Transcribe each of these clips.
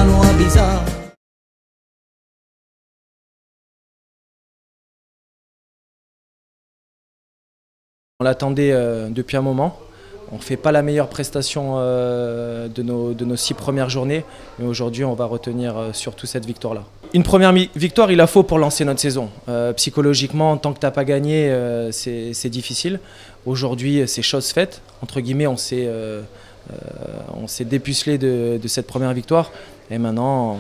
mano a avisar. On l'attendait depuis un moment. On ne fait pas la meilleure prestation de nos 6 premières journées, mais aujourd'hui on va retenir surtout cette victoire-là. Une première victoire, il la faut pour lancer notre saison. Psychologiquement, tant que tu n'as pas gagné, c'est difficile. Aujourd'hui, c'est chose faite. Entre guillemets, on s'est dépucelé de cette première victoire. Et maintenant,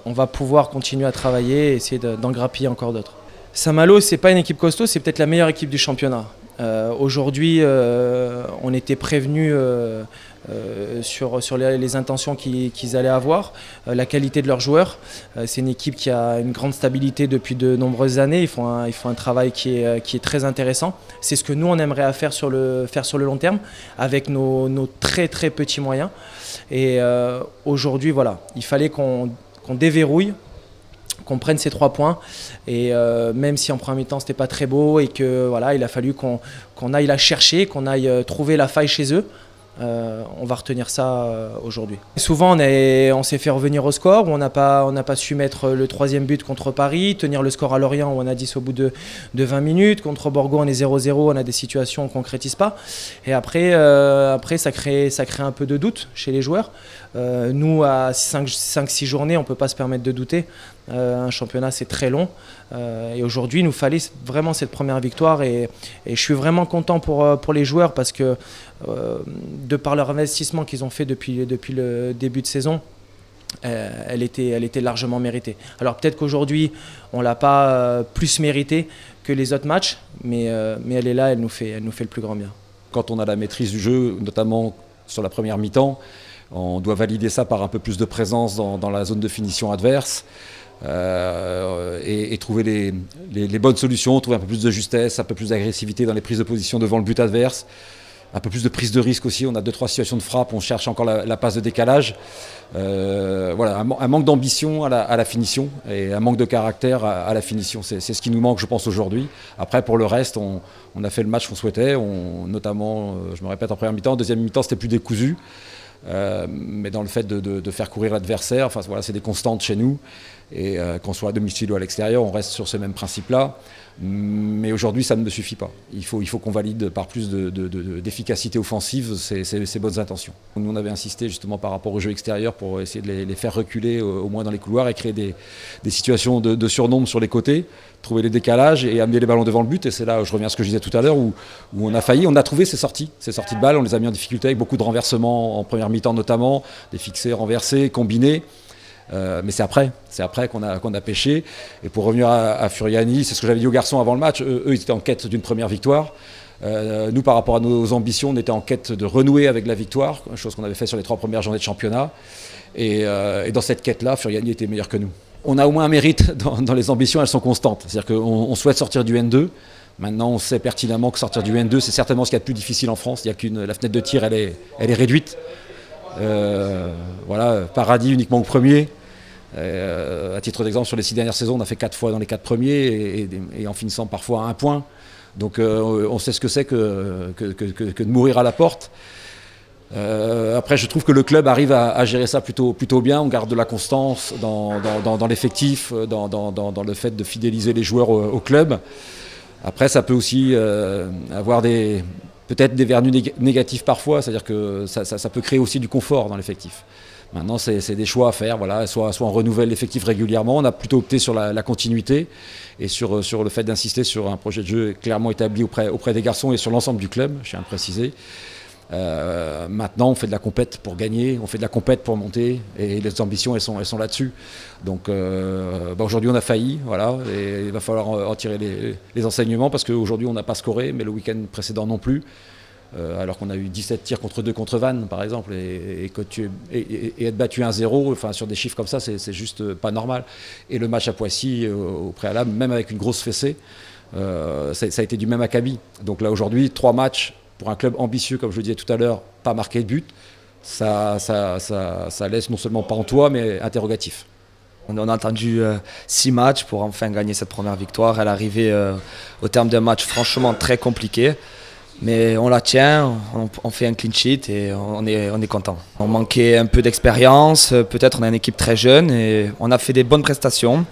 on va pouvoir continuer à travailler et essayer d'en grappiller encore d'autres. Saint-Malo, ce n'est pas une équipe costaud, c'est peut-être la meilleure équipe du championnat. Aujourd'hui, on était prévenus sur les intentions qu'ils allaient avoir, la qualité de leurs joueurs. C'est une équipe qui a une grande stabilité depuis de nombreuses années. Ils font un travail qui est très intéressant. C'est ce que nous, on aimerait faire sur le long terme, avec nos très très petits moyens. Et aujourd'hui, voilà, il fallait qu'on déverrouille, qu'on prenne ces 3 points, et même si en première mi-temps c'était pas très beau et que voilà, il a fallu qu'on aille la chercher, qu'on aille trouver la faille chez eux, on va retenir ça aujourd'hui. Souvent on s'est fait revenir au score, où on n'a pas su mettre le 3e but contre Paris, tenir le score à Lorient où on a 10 au bout de 20 minutes, contre Borgo on est 0-0, on a des situations qu'on ne concrétise pas, et après ça crée un peu de doute chez les joueurs. Nous à 5-6 journées on ne peut pas se permettre de douter. Un championnat c'est très long, et aujourd'hui il nous fallait vraiment cette première victoire, et je suis vraiment content pour les joueurs, parce que de par leur investissement qu'ils ont fait depuis le début de saison, elle était largement méritée. Alors peut-être qu'aujourd'hui on ne l'a pas plus méritée que les autres matchs, mais elle est là, elle nous fait le plus grand bien. Quand on a la maîtrise du jeu, notamment sur la première mi-temps, on doit valider ça par un peu plus de présence dans la zone de finition adverse. Et trouver les bonnes solutions, trouver un peu plus de justesse, un peu plus d'agressivité dans les prises de position devant le but adverse, un peu plus de prise de risque aussi. On a 2-3 situations de frappe, on cherche encore la passe de décalage. Voilà, un manque d'ambition à la finition, et un manque de caractère à la finition. C'est ce qui nous manque, je pense, aujourd'hui. Après, pour le reste, on a fait le match qu'on souhaitait, notamment, je me répète, en première mi-temps. En deuxième mi-temps, c'était plus décousu. Mais dans le fait de faire courir l'adversaire, enfin, voilà, c'est des constantes chez nous, et qu'on soit à domicile ou à l'extérieur, on reste sur ce même principe-là. Mais aujourd'hui, ça ne me suffit pas. Il faut qu'on valide par plus d'efficacité offensive ces bonnes intentions. Nous, on avait insisté justement par rapport au jeu extérieur pour essayer de les faire reculer au moins dans les couloirs, et créer des situations de surnombre sur les côtés, trouver les décalages et amener les ballons devant le but. Et c'est là, je reviens à ce que je disais tout à l'heure, où on a failli. On a trouvé ces sorties de balles, on les a mis en difficulté avec beaucoup de renversements en première mi-temps notamment, des fixés, renversés, combinés. Mais c'est après qu'on a pêché. Et pour revenir à Furiani, c'est ce que j'avais dit aux garçons avant le match, eux ils étaient en quête d'une première victoire. Nous, par rapport à nos ambitions, on était en quête de renouer avec la victoire, chose qu'on avait fait sur les 3 premières journées de championnat. Et dans cette quête-là, Furiani était meilleur que nous. On a au moins un mérite dans les ambitions, elles sont constantes. C'est-à-dire qu'on souhaite sortir du N2. Maintenant, on sait pertinemment que sortir du N2, c'est certainement ce qu'il y a de plus difficile en France. Il y a la fenêtre de tir, elle est réduite. Voilà, paradis uniquement au premier. À titre d'exemple, sur les 6 dernières saisons, on a fait 4 fois dans les 4 premiers, et en finissant parfois à 1 point. Donc on sait ce que c'est que de mourir à la porte. Après, je trouve que le club arrive à gérer ça plutôt bien. On garde de la constance dans l'effectif, dans le fait de fidéliser les joueurs au club. Après, ça peut aussi avoir peut-être des vertus négatives parfois, c'est-à-dire que ça peut créer aussi du confort dans l'effectif. Maintenant, c'est des choix à faire. Voilà, soit on renouvelle l'effectif régulièrement. On a plutôt opté sur la continuité et sur le fait d'insister sur un projet de jeu clairement établi auprès des garçons et sur l'ensemble du club, je tiens à le préciser. Maintenant, on fait de la compète pour gagner, on fait de la compète pour monter, et les ambitions, elles sont là-dessus. Donc aujourd'hui, on a failli, voilà, et il va falloir en tirer les enseignements, parce qu'aujourd'hui, on n'a pas scoré, mais le week-end précédent non plus. Alors qu'on a eu 17 tirs contre 2 contre Vannes, par exemple, et être battu 1-0, enfin, sur des chiffres comme ça, c'est juste pas normal. Et le match à Poissy, au préalable, même avec une grosse fessée, ça a été du même acabit. Donc là, aujourd'hui, 3 matchs pour un club ambitieux, comme je le disais tout à l'heure, pas marqué de but, ça laisse non seulement pas en toi, mais interrogatif. On a attendu 6 matchs pour enfin gagner cette première victoire. Elle arrivait au terme d'un match franchement très compliqué. Mais on la tient, on fait un clean sheet et on est content. On manquait un peu d'expérience, peut-être on a une équipe très jeune et on a fait des bonnes prestations.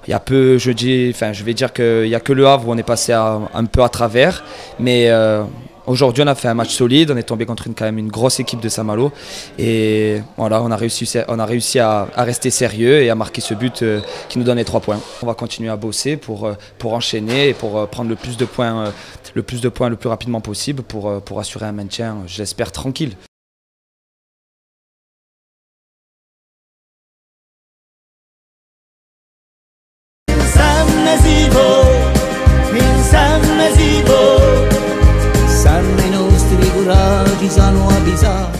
Il y a peu, je vais dire qu'il n'y a que le Havre où on est passé un peu à travers. Mais aujourd'hui on a fait un match solide, on est tombé contre quand même une grosse équipe de Saint-Malo. Et voilà, on a réussi à rester sérieux et à marquer ce but qui nous donne les 3 points. On va continuer à bosser pour enchaîner et pour prendre le plus de points le plus rapidement possible pour assurer un maintien, je l'espère, tranquille. Sanno i nostri curati, sanno avvisare.